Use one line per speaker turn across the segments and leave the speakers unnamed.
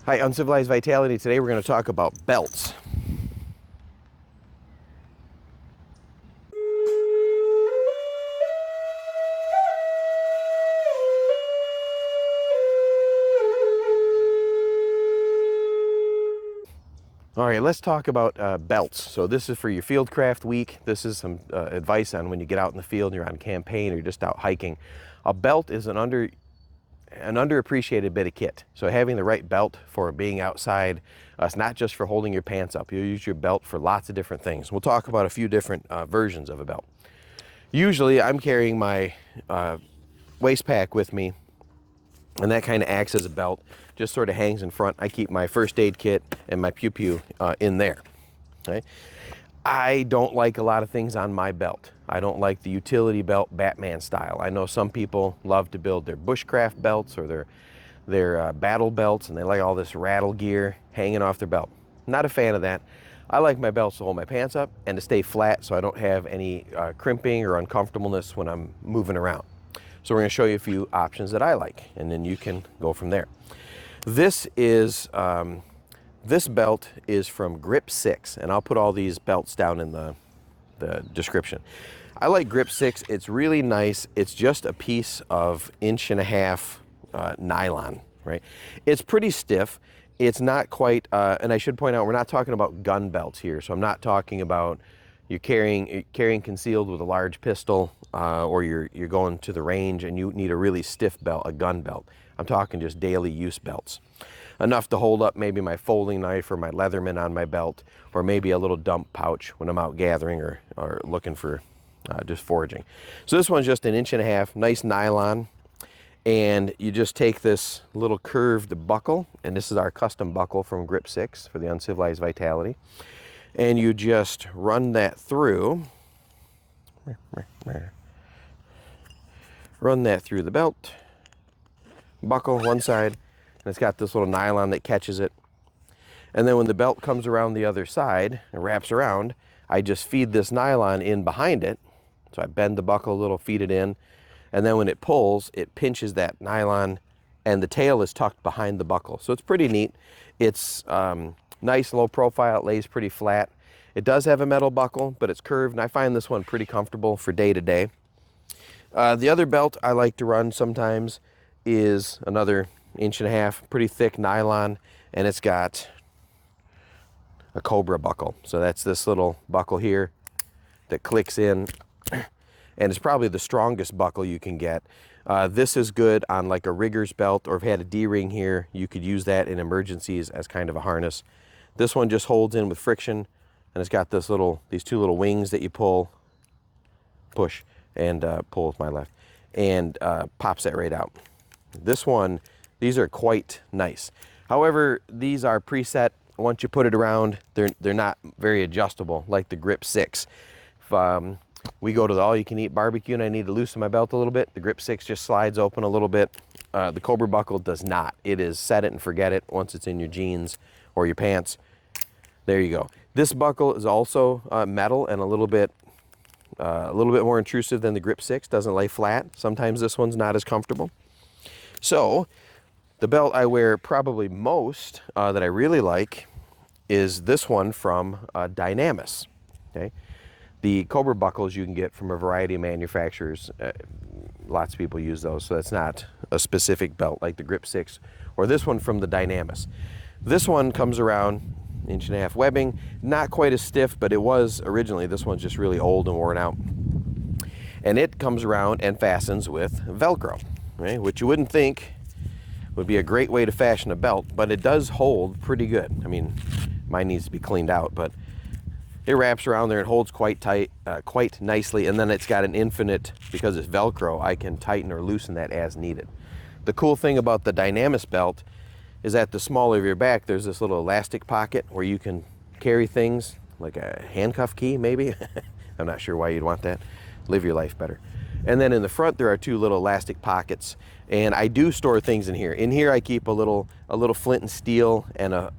Hi, Uncivilized Vitality. Today we're going to talk about belts. All right, let's talk about belts. So this is for your fieldcraft week. This is some advice on when you get out in the field and you're on campaign or you're just out hiking. A belt is an underappreciated bit of kit. So having the right belt for being outside, it's not just for holding your pants up. You'll use your belt for lots of different things. We'll talk about a few different versions of a belt. Usually I'm carrying my waist pack with me, and that kind of acts as a belt, just sort of hangs in front. I keep my first aid kit and my pew-pew in there. Okay? I don't like a lot of things on my belt. I don't like the utility belt Batman style. I know some people love to build their bushcraft belts or their battle belts, and they like all this rattle gear hanging off their belt. Not a fan of that. I like my belts to hold my pants up and to stay flat so I don't have any crimping or uncomfortableness when I'm moving around. So we're going to show you a few options that I like, and then you can go from there. This belt is from Grip 6, and I'll put all these belts down in the description. I like Grip 6. It's really nice. It's just a piece of 1.5 inch nylon, right? It's pretty stiff. It's not quite, and I should point out, we're not talking about gun belts here. So I'm not talking about you're carrying concealed with a large pistol, or you're going to the range and you need a really stiff belt, a gun belt. I'm talking just daily use belts. Enough to hold up maybe my folding knife or my Leatherman on my belt, or maybe a little dump pouch when I'm out gathering or looking for just foraging. So this one's just 1.5 inch, nice nylon. And you just take this little curved buckle, and this is our custom buckle from Grip 6 for the Uncivilized Vitality. And you just run that through. Run that through the belt. Buckle one side, and it's got this little nylon that catches it. And then when the belt comes around the other side and wraps around, I just feed this nylon in behind it. So I bend the buckle a little, feed it in, and then when it pulls, it pinches that nylon, and the tail is tucked behind the buckle. So it's pretty neat. It's nice, low profile. It lays pretty flat. It does have a metal buckle, but it's curved, and I find this one pretty comfortable for day to day. The other belt I like to run sometimes is another 1.5 inch, pretty thick nylon, and it's got a Cobra buckle. So that's this little buckle here that clicks in, and it's probably the strongest buckle you can get. This is good on like a rigger's belt, or if you had a D-ring here, you could use that in emergencies as kind of a harness. This one just holds in with friction, and it's got these two little wings that you push, and pull with my left, and pops that right out. This one, these are quite nice. However, these are preset. Once you put it around, they're not very adjustable like the Grip 6. If we go to the all-you-can-eat barbecue and I need to loosen my belt a little bit, the Grip 6 just slides open a little bit. The Cobra buckle does not. It is set it and forget it once it's in your jeans or your pants. There you go. This buckle is also metal and a little bit more intrusive than the Grip 6. Doesn't lay flat. Sometimes this one's not as comfortable. So the belt I wear probably most that I really like is this one from Dynamis. Okay, the Cobra buckles you can get from a variety of manufacturers. Lots of people use those, so that's not a specific belt like the Grip 6 or this one from the Dynamis. This one comes around 1.5 inch webbing, not quite as stiff, but it was originally. This one's just really old and worn out, and it comes around and fastens with Velcro, right? Which you wouldn't think would be a great way to fashion a belt, but it does hold pretty good. I mean, mine needs to be cleaned out, but it wraps around there and holds quite tight, quite nicely. And then it's got an infinite, because it's Velcro, I can tighten or loosen that as needed. The cool thing about the Dynamis belt is at the small of your back, there's this little elastic pocket where you can carry things like a handcuff key, maybe. I'm not sure why you'd want that. Live your life better. And then in the front, there are two little elastic pockets, and I do store things in here. In here, I keep a little flint and steel and a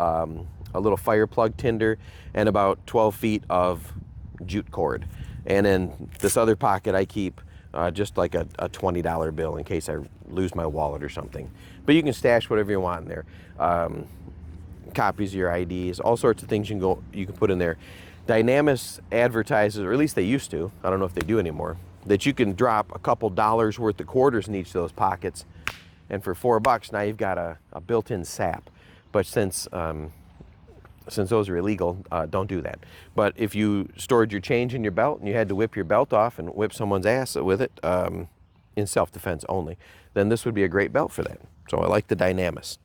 little fire plug tinder and about 12 feet of jute cord. And in this other pocket, I keep just like a $20 bill in case I lose my wallet or something. But you can stash whatever you want in there. copies of your IDs, all sorts of things you can put in there. Dynamis advertises, or at least they used to, I don't know if they do anymore, that you can drop a couple dollars worth of quarters in each of those pockets, and for $4 now you've got a built-in SAP. But since those are illegal, don't do that. But if you stored your change in your belt and you had to whip your belt off and whip someone's ass with it, in self-defense only, then this would be a great belt for that. So I like the Dynamis.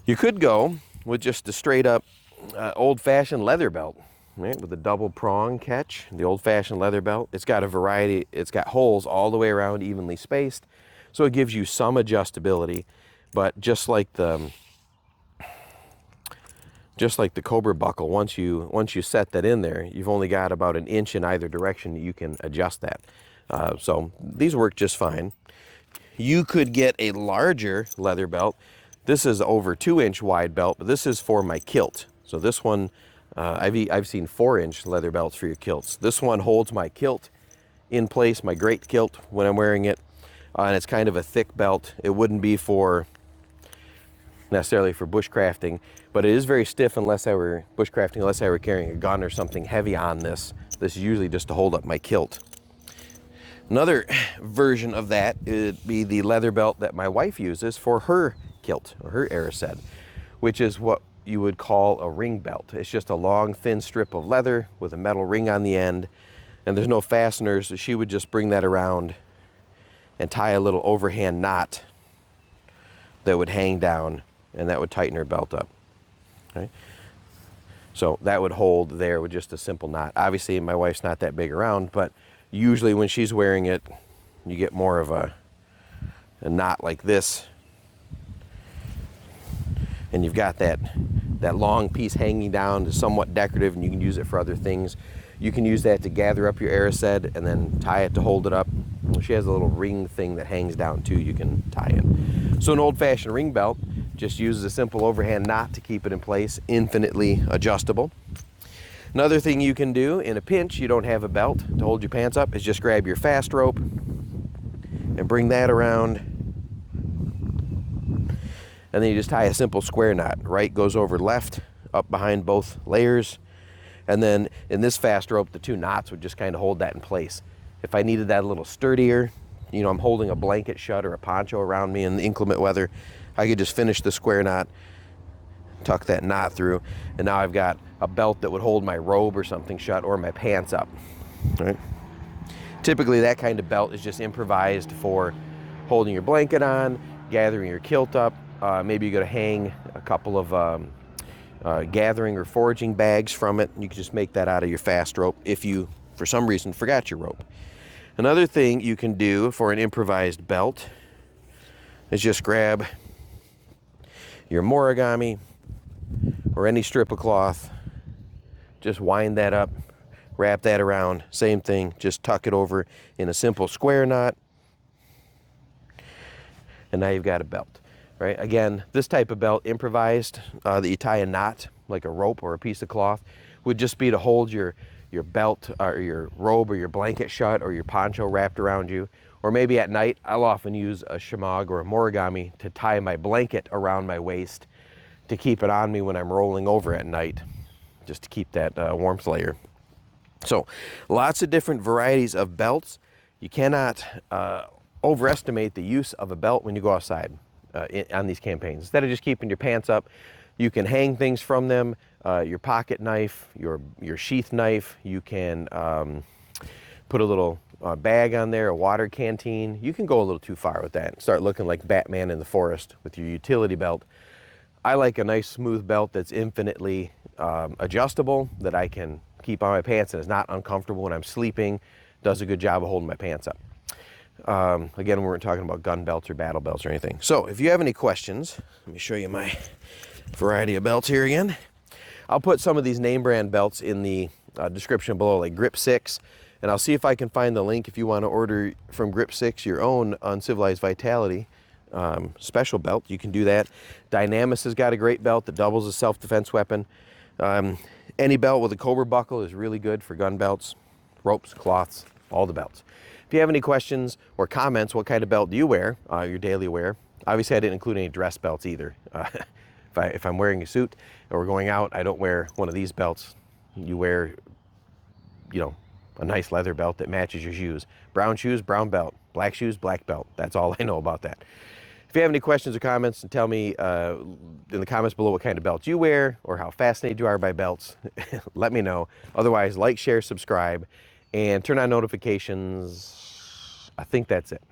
You could go with just a straight up old-fashioned leather belt, right, with a double prong catch, the old-fashioned leather belt. It's got a variety, it's got holes all the way around, evenly spaced, so it gives you some adjustability. But just like the Cobra buckle, once you set that in there, you've only got about an inch in either direction. You can adjust that. So these work just fine. You could get a larger leather belt. This is over 2-inch wide belt, but this is for my kilt. So this one, I've seen 4-inch leather belts for your kilts. This one holds my kilt in place, my great kilt, when I'm wearing it. And it's kind of a thick belt. It wouldn't be necessarily for bushcrafting, but it is very stiff unless I were bushcrafting, unless I were carrying a gun or something heavy on this. This is usually just to hold up my kilt. Another version of that would be the leather belt that my wife uses for her kilt, or her Arised, which is what you would call a ring belt. It's just a long, thin strip of leather with a metal ring on the end, and there's no fasteners, so she would just bring that around and tie a little overhand knot that would hang down, and that would tighten her belt up. Okay? So that would hold there with just a simple knot. Obviously, my wife's not that big around, but usually when she's wearing it, you get more of a knot like this, and you've got that long piece hanging down, is somewhat decorative, and you can use it for other things. You can use that to gather up your Arised and then tie it to hold it up. She has a little ring thing that hangs down too, you can tie in. So an old-fashioned ring belt just uses a simple overhand knot to keep it in place, infinitely adjustable. Another thing you can do in a pinch, you don't have a belt to hold your pants up, is just grab your fast rope and bring that around, and then you just tie a simple square knot. Right goes over left, up behind both layers, and then in this fast rope, the two knots would just kind of hold that in place. If I needed that a little sturdier, I'm holding a blanket shut or a poncho around me in the inclement weather, I could just finish the square knot, tuck that knot through, and now I've got a belt that would hold my robe or something shut, or my pants up. Right? Typically that kind of belt is just improvised for holding your blanket on, gathering your kilt up. Maybe you got to hang a couple of gathering or foraging bags from it. You can just make that out of your fast rope if you, for some reason, forgot your rope. Another thing you can do for an improvised belt is just grab your Morigami or any strip of cloth, just wind that up, wrap that around, same thing, just tuck it over in a simple square knot, and now you've got a belt. Right? Again, this type of belt, improvised, that you tie a knot, like a rope or a piece of cloth, would just be to hold your belt or your robe or your blanket shut, or your poncho wrapped around you. Or maybe at night, I'll often use a shemagh or a Morigami to tie my blanket around my waist to keep it on me when I'm rolling over at night, just to keep that warmth layer. So lots of different varieties of belts. You cannot overestimate the use of a belt when you go outside. On these campaigns. Instead of just keeping your pants up, you can hang things from them, your pocket knife, your sheath knife. You can put a little bag on there, a water canteen. You can go a little too far with that and start looking like Batman in the forest with your utility belt. I like a nice smooth belt that's infinitely adjustable, that I can keep on my pants and is not uncomfortable when I'm sleeping, does a good job of holding my pants up. Again, we weren't talking about gun belts or battle belts or anything. So if you have any questions, let me show you my variety of belts here again. I'll put some of these name brand belts in the description below, like Grip 6, and I'll see if I can find the link if you want to order from Grip 6 your own Uncivilized Vitality special belt. You can do that. Dynamis has got a great belt that doubles as a self-defense weapon. Any belt with a Cobra buckle is really good for gun belts, ropes, cloths, all the belts. If you have any questions or comments, what kind of belt do you wear, your daily wear? Obviously, I didn't include any dress belts either. If I'm wearing a suit or we're going out, I don't wear one of these belts. You wear, you know, a nice leather belt that matches your shoes. Brown shoes, brown belt. Black shoes, black belt. That's all I know about that. If you have any questions or comments, tell me in the comments below what kind of belts you wear or how fascinated you are by belts. Let me know. Otherwise, like, share, subscribe, and turn on notifications. I think that's it.